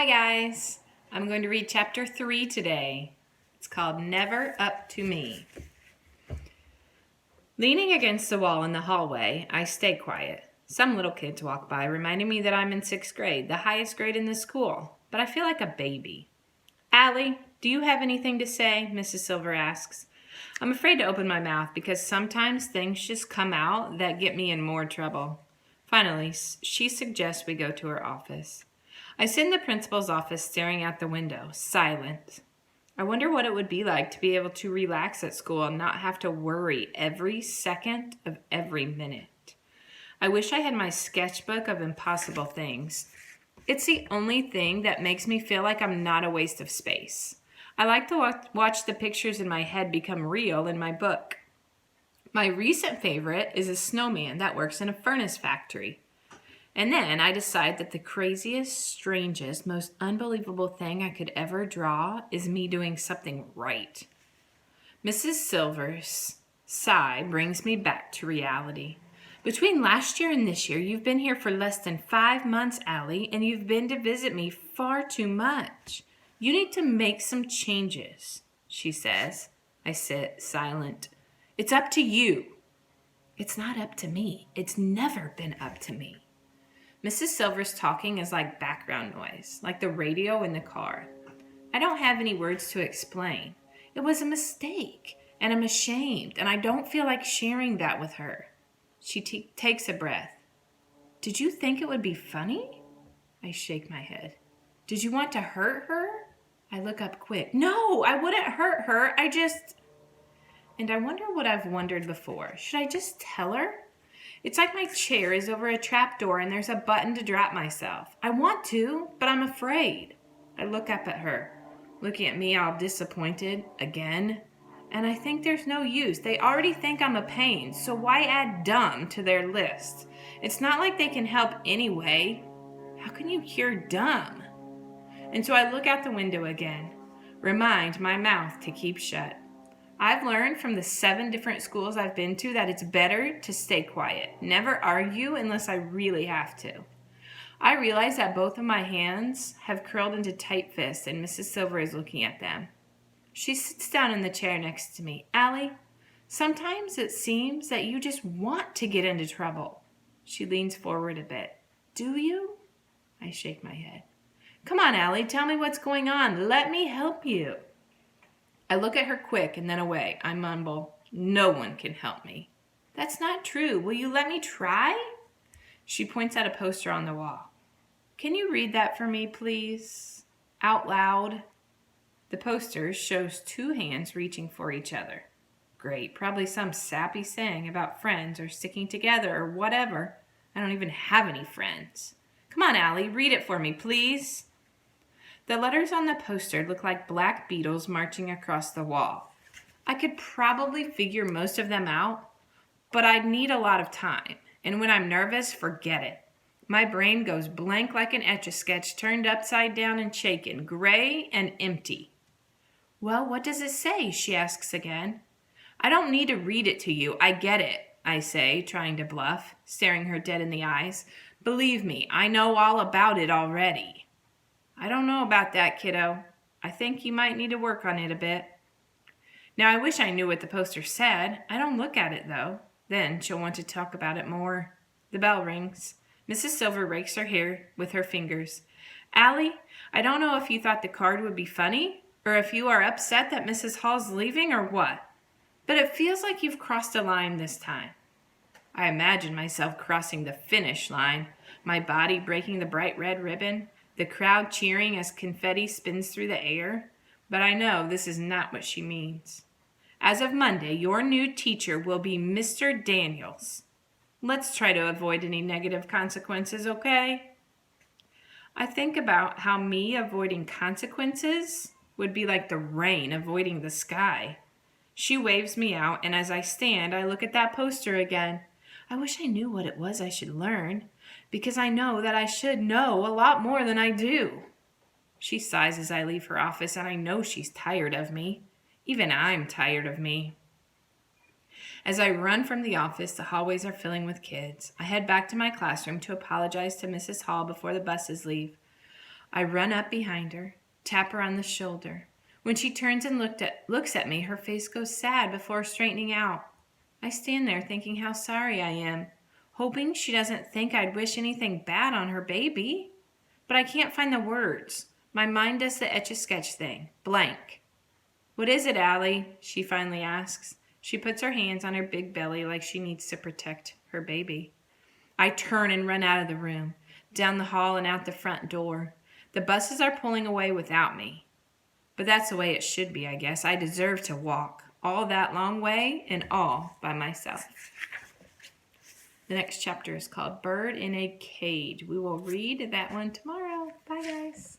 Hi guys, I'm going to read chapter 3 today. It's called Never Up to Me. Leaning against the wall in the hallway, I stay quiet. Some little kids walk by, reminding me that I'm in 6th grade, the highest grade in the school, but I feel like a baby. Allie, do you have anything to say? Mrs. Silver asks. I'm afraid to open my mouth because sometimes things just come out that get me in more trouble. Finally, she suggests we go to her office. I sit in the principal's office staring out the window, silent. I wonder what it would be like to be able to relax at school and not have to worry every second of every minute. I wish I had my sketchbook of impossible things. It's the only thing that makes me feel like I'm not a waste of space. I like to watch the pictures in my head become real in my book. My recent favorite is a snowman that works in a furnace factory. And then I decide that the craziest, strangest, most unbelievable thing I could ever draw is me doing something right. Mrs. Silver's sigh brings me back to reality. Between last year and this year, you've been here for less than 5 months, Allie, and you've been to visit me far too much. You need to make some changes, she says. I sit silent. It's up to you. It's not up to me. It's never been up to me. Mrs. Silver's talking is like background noise, like the radio in the car. I don't have any words to explain. It was a mistake, and I'm ashamed, and I don't feel like sharing that with her. She takes a breath. Did you think it would be funny? I shake my head. Did you want to hurt her? I look up quick. No, I wouldn't hurt her. And I wonder what I've wondered before. Should I just tell her? It's like my chair is over a trapdoor and there's a button to drop myself. I want to, but I'm afraid. I look up at her, looking at me all disappointed again. And I think there's no use. They already think I'm a pain, so why add dumb to their list? It's not like they can help anyway. How can you cure dumb? And so I look out the window again, remind my mouth to keep shut. I've learned from the 7 different schools I've been to that it's better to stay quiet, never argue unless I really have to. I realize that both of my hands have curled into tight fists and Mrs. Silver is looking at them. She sits down in the chair next to me. Allie, sometimes it seems that you just want to get into trouble. She leans forward a bit. Do you? I shake my head. Come on, Allie, tell me what's going on. Let me help you. I look at her quick and then away. I mumble, no one can help me. That's not true. Will you let me try? She points at a poster on the wall. Can you read that for me, please? Out loud. The poster shows 2 hands reaching for each other. Great, probably some sappy saying about friends or sticking together or whatever. I don't even have any friends. Come on, Allie, read it for me, please. The letters on the poster look like black beetles marching across the wall. I could probably figure most of them out, but I'd need a lot of time. And when I'm nervous, forget it. My brain goes blank like an Etch-a-Sketch turned upside down and shaken, gray and empty. Well, what does it say? She asks again. I don't need to read it to you. I get it, I say, trying to bluff, staring her dead in the eyes. Believe me, I know all about it already. I don't know about that, kiddo. I think you might need to work on it a bit. Now, I wish I knew what the poster said. I don't look at it, though. Then she'll want to talk about it more. The bell rings. Mrs. Silver rakes her hair with her fingers. Allie, I don't know if you thought the card would be funny, or if you are upset that Mrs. Hall's leaving, or what. But it feels like you've crossed a line this time. I imagine myself crossing the finish line, my body breaking the bright red ribbon, the crowd cheering as confetti spins through the air, but I know this is not what she means. As of Monday, your new teacher will be Mr. Daniels. Let's try to avoid any negative consequences, okay? I think about how me avoiding consequences would be like the rain avoiding the sky. She waves me out, and as I stand, I look at that poster again. I wish I knew what it was I should learn, because I know that I should know a lot more than I do. She sighs as I leave her office, and I know she's tired of me. Even I'm tired of me. As I run from the office, the hallways are filling with kids. I head back to my classroom to apologize to Mrs. Hall before the buses leave. I run up behind her, tap her on the shoulder. When she turns and looks at me, her face goes sad before straightening out. I stand there thinking how sorry I am, hoping she doesn't think I'd wish anything bad on her baby. But I can't find the words. My mind does the Etch-a-Sketch thing. Blank. "What is it, Allie?" she finally asks. She puts her hands on her big belly like she needs to protect her baby. I turn and run out of the room, down the hall and out the front door. The buses are pulling away without me. But that's the way it should be, I guess. I deserve to walk all that long way and all by myself. The next chapter is called Bird in a Cage. We will read that one tomorrow. Bye, guys.